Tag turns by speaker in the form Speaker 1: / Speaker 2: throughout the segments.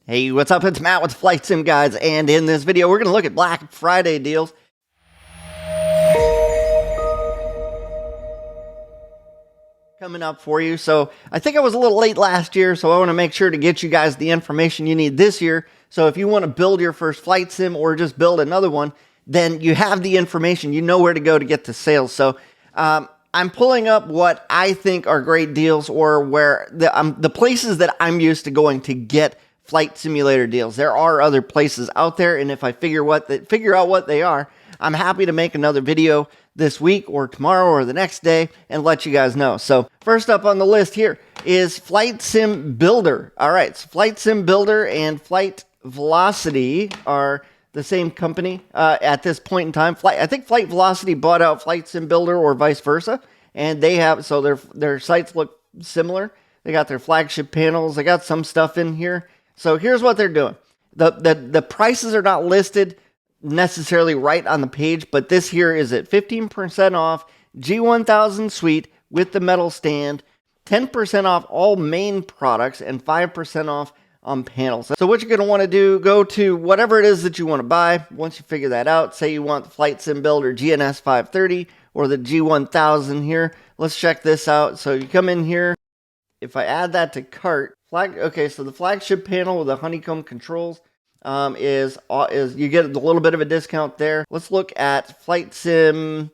Speaker 1: Hey, what's up? It's Matt with Flight Sim Guides, and in this video, we're going to look at Black Friday deals. Coming up for you. So I think I was a little late last year, so I want to make sure to get you guys the information you need this year. So if you want to build your first flight sim or just build another one, then you have the information. You know where to go to get the sales. So I'm pulling up what I think are great deals, or where the places that I'm used to going to get flight simulator deals. There are other places out there, and if I figure out what they are, I'm happy to make another video this week or tomorrow or the next day and let you guys know. So first up on the list here is Flightsim Builder. All right, so Flightsim Builder and Flight Velocity are the same company at this point in time. I think Flight Velocity bought out Flightsim Builder or vice versa, and they have, so their sites look similar. They got their flagship panels. They got some stuff in here. So here's what they're doing. The prices are not listed necessarily right on the page, but this here is at 15% off G1000 suite with the metal stand, 10% off all main products, and 5% off on panels. So what you're going to want to do, go to whatever it is that you want to buy. Once you figure that out, say you want the Flightsim Builder GNS 530 or the G1000 here. Let's check this out. So you come in here. If I add that to cart, okay, so the flagship panel with the Honeycomb controls is you get a little bit of a discount there. Let's look at Flightsim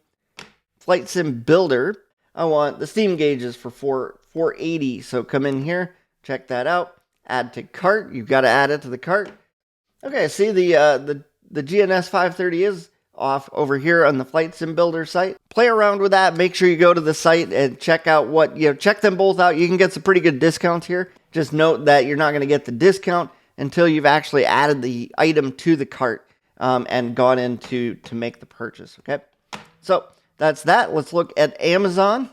Speaker 1: Builder. I want the steam gauges for $480. So come in here, check that out. Add to cart. You've got to add it to the cart. Okay, see the GNS 530 is off over here on the Flightsim Builder site. Play around with that. Make sure you go to the site and check out check them both out. You can get some pretty good discounts here. Just note that you're not going to get the discount until you've actually added the item to the cart and gone in to make the purchase. Okay, so that's that. Let's look at Amazon.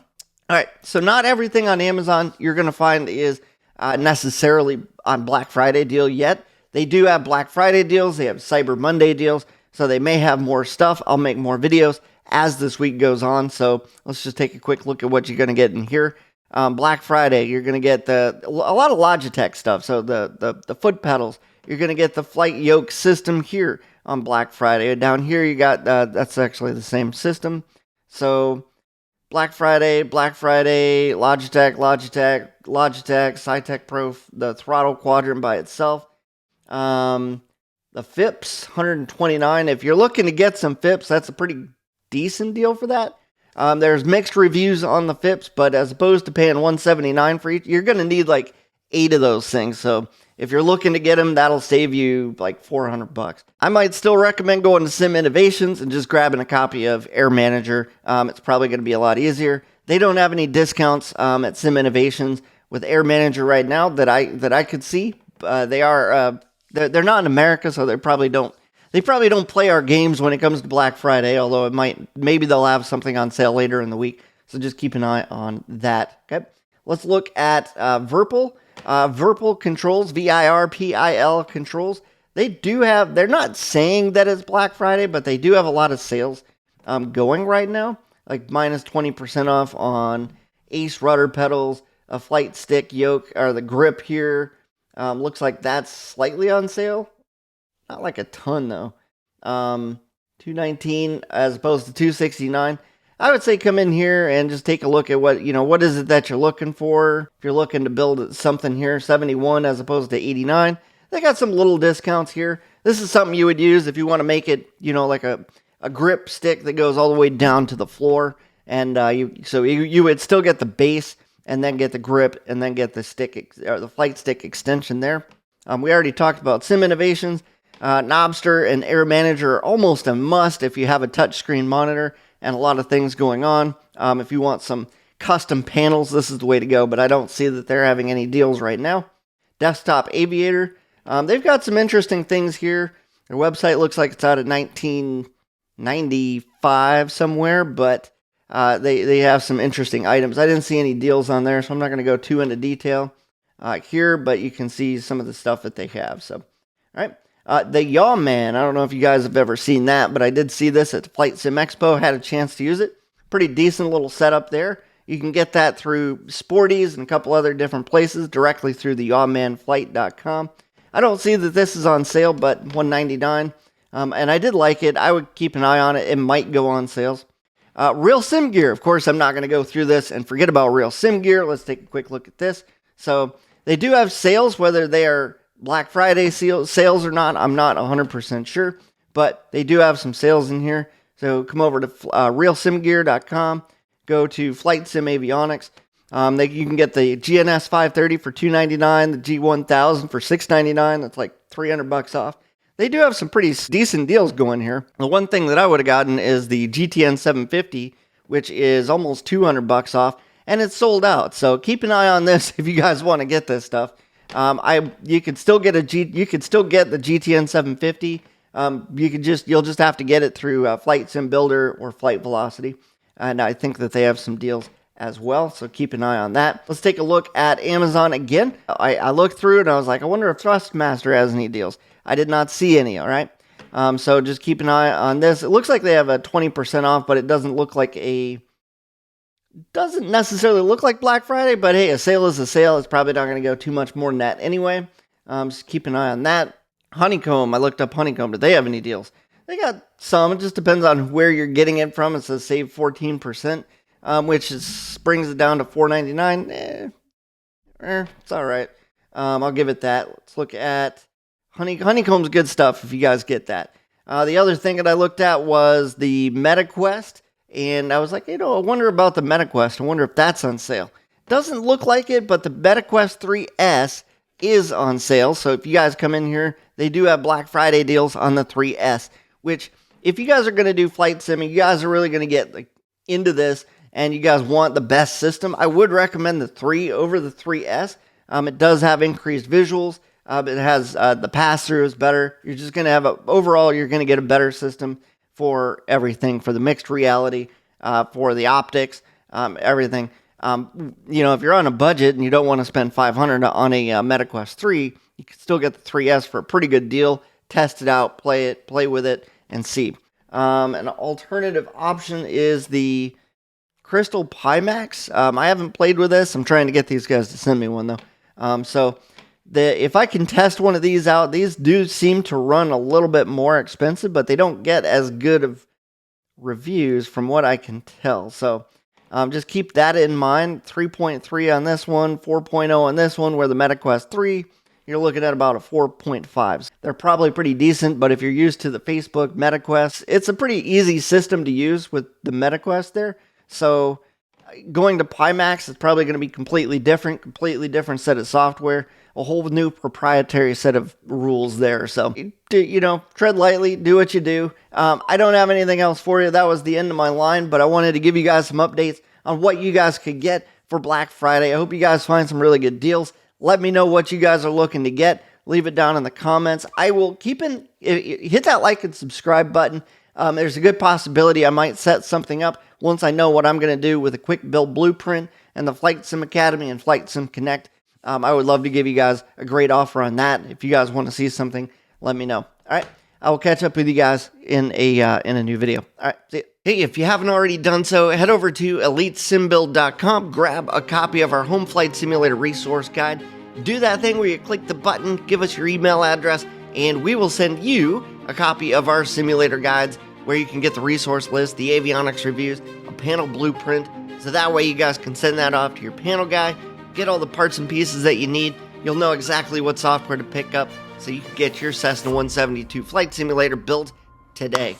Speaker 1: All right, so not everything on Amazon you're going to find is necessarily on Black Friday deal yet. They do have Black Friday deals. They have Cyber Monday deals. So they may have more stuff. I'll make more videos as this week goes on. So let's just take a quick look at what you're going to get in here. Black Friday, you're going to get a lot of Logitech stuff. So the foot pedals, you're going to get the Flight Yoke system here on Black Friday. Down here you got, that's actually the same system. So Black Friday, Logitech, Cytec Pro, the Throttle Quadrant by itself. The FIPS, $129. If you're looking to get some FIPS, that's a pretty decent deal for that. There's mixed reviews on the FIPS, but as opposed to paying $179 for each, you're going to need like 8 of those things. So if you're looking to get them, that'll save you like $400. I might still recommend going to Sim Innovations and just grabbing a copy of Air Manager. It's probably going to be a lot easier. They don't have any discounts at Sim Innovations with Air Manager right now that I could see. They're not in America, so they probably don't play our games when it comes to Black Friday, although maybe they'll have something on sale later in the week. So just keep an eye on that. Okay. Let's look at Virpil. Virpil controls, VIRPIL controls. They're not saying that it's Black Friday, but they do have a lot of sales going right now, like minus 20% off on Ace rudder pedals, a flight stick yoke, or the grip here. Looks like that's slightly on sale. Not like a ton though. $219 as opposed to $269. I would say come in here and just take a look at what is it that you're looking for. If you're looking to build something here, $71 as opposed to $89. They got some little discounts here. This is something you would use if you want to make it, like a grip stick that goes all the way down to the floor. And you would still get the base and then get the grip, and then get the stick or the flight stick extension there. We already talked about Sim Innovations. Knobster and Air Manager are almost a must if you have a touchscreen monitor and a lot of things going on. If you want some custom panels, this is the way to go, but I don't see that they're having any deals right now. Desktop Aviator. They've got some interesting things here. Their website looks like it's out of 1995 somewhere, but they have some interesting items. I didn't see any deals on there, so I'm not going to go too into detail here, but you can see some of the stuff that they have. So, all right. The Yaw Man, I don't know if you guys have ever seen that, but I did see this at the Flight Sim Expo, had a chance to use it. Pretty decent little setup there. You can get that through Sporties and a couple other different places directly through the yawmanflight.com. I don't see that this is on sale, but $199. And I did like it. I would keep an eye on it. It might go on sales. RealSimGear. Of course, I'm not going to go through this and forget about RealSimGear. Let's take a quick look at this. So they do have sales, whether they are Black Friday sales or not. I'm not 100% sure, but they do have some sales in here. So come over to RealSimGear.com. Go to Flightsim Avionics. You can get the GNS 530 for $299, the G1000 for $699. That's like $300 off. They do have some pretty decent deals going here. The one thing that I would have gotten is the GTN 750, which is almost $200 off, and it's sold out. So keep an eye on this if you guys want to get this stuff. You could still get the GTN 750. You'll just have to get it through Flightsim Builder or Flight Velocity, and I think that they have some deals as well, so keep an eye on that. Let's take a look at Amazon again. I looked through it and I was like, I wonder if Thrustmaster has any deals. I did not see any, all right? So just keep an eye on this. It looks like they have a 20% off, but it doesn't necessarily look like Black Friday, but hey, a sale is a sale. It's probably not going to go too much more than that anyway. Just keep an eye on that. Honeycomb, I looked up Honeycomb. Do they have any deals? They got some. It just depends on where you're getting it from. It says save 14%. Which brings it down to $4.99. It's all right. I'll give it that. Let's look at Honeycomb's good stuff if you guys get that. The other thing that I looked at was the MetaQuest, and I was like, I wonder about the MetaQuest. I wonder if that's on sale. Doesn't look like it, but the MetaQuest 3S is on sale. So if you guys come in here, they do have Black Friday deals on the 3S, which if you guys are going to do flight simming, you guys are really going to get into this, and you guys want the best system, I would recommend the 3 over the 3S. It does have increased visuals. It has the pass-through is better. You're just going to have overall, you're going to get a better system for everything, for the mixed reality, for the optics, everything. If you're on a budget and you don't want to spend $500 on a MetaQuest 3, you can still get the 3S for a pretty good deal. Test it out, play with it, and see. An alternative option is the Crystal Pimax. I haven't played with this. I'm trying to get these guys to send me one though. If I can test one of these out, these do seem to run a little bit more expensive, but they don't get as good of reviews from what I can tell. So just keep that in mind. 3.3 on this one, 4.0 on this one, where the MetaQuest 3, you're looking at about a 4.5. They're probably pretty decent, but if you're used to the Facebook MetaQuest, it's a pretty easy system to use with the MetaQuest there. So going to Pimax is probably going to be completely different set of software, a whole new proprietary set of rules there. So, tread lightly, do what you do. I don't have anything else for you. That was the end of my line, but I wanted to give you guys some updates on what you guys could get for Black Friday. I hope you guys find some really good deals. Let me know what you guys are looking to get. Leave it down in the comments. I will hit that like and subscribe button. There's a good possibility I might set something up once I know what I'm going to do with a quick build blueprint and the Flight Sim Academy and Flight Sim Connect. I would love to give you guys a great offer on that. If you guys want to see something, let me know. All right, I will catch up with you guys in a new video. All right, see you. Hey, if you haven't already done so, head over to EliteSimBuild.com, grab a copy of our Home Flight Simulator Resource Guide. Do that thing where you click the button, give us your email address, and we will send you a copy of our simulator guides where you can get the resource list, the avionics reviews, a panel blueprint, so that way you guys can send that off to your panel guy, get all the parts and pieces that you need. You'll know exactly what software to pick up so you can get your Cessna 172 flight simulator built today.